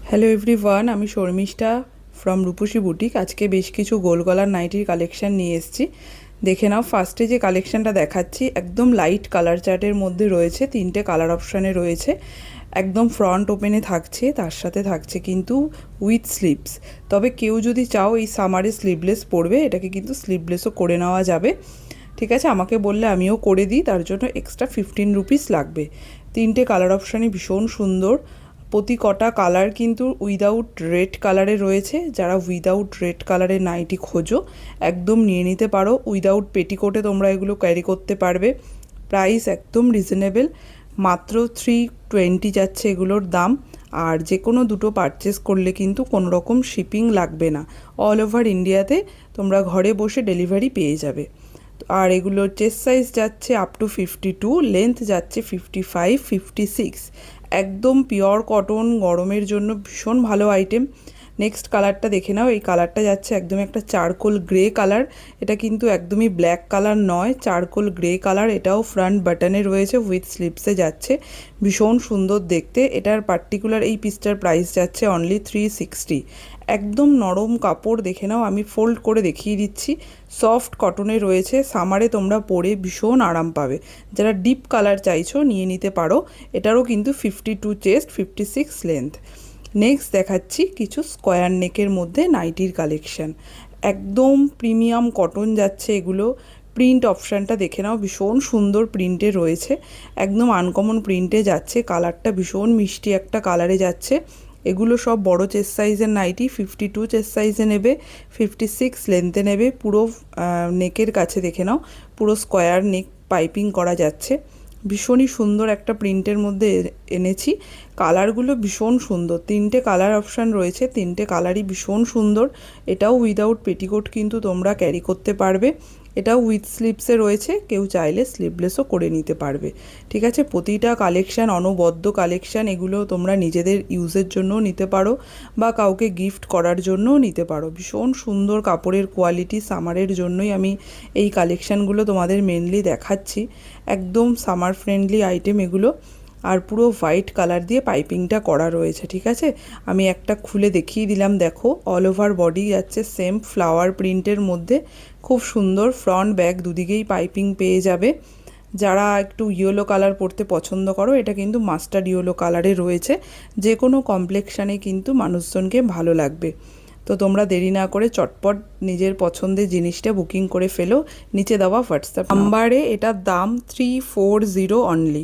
Hello everyone, আমি Sharmistha from Rupasi boutique. আজকে বেশ কিছু গোল গলার নাইটির কালেকশান নিয়ে এসেছি। দেখে নাও, ফার্স্টে যে কালেকশানটা দেখাচ্ছি একদম লাইট কালার চার্টের মধ্যে রয়েছে, তিনটে কালার অপশানে রয়েছে। একদম ফ্রন্ট ওপেনে থাকছে, তার সাথে থাকছে কিন্তু উইথ স্লিভস। তবে কেউ যদি চাও এই সামারে স্লিভলেস পরবে, এটাকে কিন্তু স্লিভলেসও করে নেওয়া যাবে। ঠিক আছে, আমাকে বললে আমিও করে দিই, তার জন্য এক্সট্রা 15 রুপিস লাগবে। তিনটে কালার অপশানই ভীষণ সুন্দর। প্রতি কটা কালার কিন্তু উইদাউট রেড কালারে রয়েছে। যারা উইদাউট রেড কালারের নাইটি খোঁজো একদম নিয়ে নিতে পারো। উইদাউট পেটিকোটে তোমরা এগুলো ক্যারি করতে পারবে। প্রাইস একদম রিজনেবল, মাত্র 320 যাচ্ছে এগুলোর দাম। আর যে কোনো দুটো পারচেস করলে কিন্তু কোনো রকম শিপিং লাগবে না। অল ওভার ইন্ডিয়াতে তোমরা ঘরে বসে ডেলিভারি পেয়ে যাবে। আর এগুলোর চেস্ট সাইজ যাচ্ছে আপ টু 52, লেন্থ যাচ্ছে 55, 56। একদম পিওর কটন, গরমের জন্য ভীষণ ভালো আইটেম। নেক্সট কালারটা দেখে নাও। এই কালারটা যাচ্ছে একদম একটা চারকোল গ্রে কালার। এটা কিন্তু একদমই ব্ল্যাক কালার নয়, চারকোল গ্রে কালার। এটাও ফ্রন্ট বাটনে রয়েছে, উইথ স্লিভসে যাচ্ছে, ভীষণ সুন্দর দেখতে। এটার পার্টিকুলার এই পিসটার প্রাইস যাচ্ছে অনলি 360। একদম নরম কাপড়, দেখে নাও, আমি ফোল্ড করে দেখিয়ে দিচ্ছি। সফট কটনে রয়েছে, সামারে তোমরা পরে ভীষণ আরাম পাবে। যারা ডিপ কালার চাইছো নিয়ে নিতে পারো। এটারও কিন্তু 52 চেস্ট, 56 লেন্থ। নেক্সট দেখাচ্ছি কিছু স্কোয়ার নেকের মধ্যে নাইটির কালেকশান। একদম প্রিমিয়াম কটন যাচ্ছে এগুলো। প্রিন্ট অপশানটা দেখে নাও, ভীষণ সুন্দর প্রিন্টে রয়েছে, একদম আনকমন প্রিন্টে যাচ্ছে। কালারটা ভীষণ মিষ্টি একটা কালারে যাচ্ছে। এগুলো সব বড় চেস্ট সাইজের নাইটি, 52 চেস্ট সাইজে নেবে, 56 লেন্থে নেবে। পুরো নেকের কাছে দেখে নাও, পুরো স্কোয়ার নেক পাইপিং করা যাচ্ছে। ভীষণই সুন্দর একটা প্রিন্টের মধ্যে এনেছি। কালারগুলো ভীষণ সুন্দর, তিনটে কালার অপশান রয়েছে, তিনটে কালারই ভীষণ সুন্দর। এটাও উইদাউট পেটিকোট কিন্তু তোমরা ক্যারি করতে পারবে। এটাও উইথ স্লিভসে রয়েছে, কেউ চাইলে স্লিভলেসও করে নিতে পারবে। ঠিক আছে, প্রতিটা কালেকশান অনবদ্য কালেকশান। এগুলো তোমরা নিজেদের ইউজের জন্যও নিতে পারো বা কাউকে গিফট করার জন্যও নিতে পারো। ভীষণ সুন্দর কাপড়ের কোয়ালিটি, সামারের জন্যই আমি এই কালেকশানগুলো তোমাদের মেনলি দেখাচ্ছি। একদম সামার ফ্রেন্ডলি আইটেম এগুলো। আর পুরো হোয়াইট কালার দিয়ে পাইপিংটা করা রয়েছে। ঠিক আছে, আমি একটা খুলে দেখিয়ে দিলাম, দেখো। অল ওভার বডি যাচ্ছে সেম ফ্লাওয়ার প্রিন্টের মধ্যে, খুব সুন্দর। ফ্রন্ট ব্যাক দুদিকেই পাইপিং পেয়ে যাবে। যারা একটু ইয়েলো কালার পরতে পছন্দ করো, এটা কিন্তু মাস্টার্ড ইয়েলো কালারে রয়েছে। যে কোনো কমপ্লেক্সানে কিন্তু মানুষজনকে ভালো লাগবে। তো তোমরা দেরি না করে চটপট নিজের পছন্দের জিনিসটা বুকিং করে ফেলো। নিচে দেওয়া হোয়াটসঅ্যাপ নাম্বারে। এটার দাম 340 অনলি।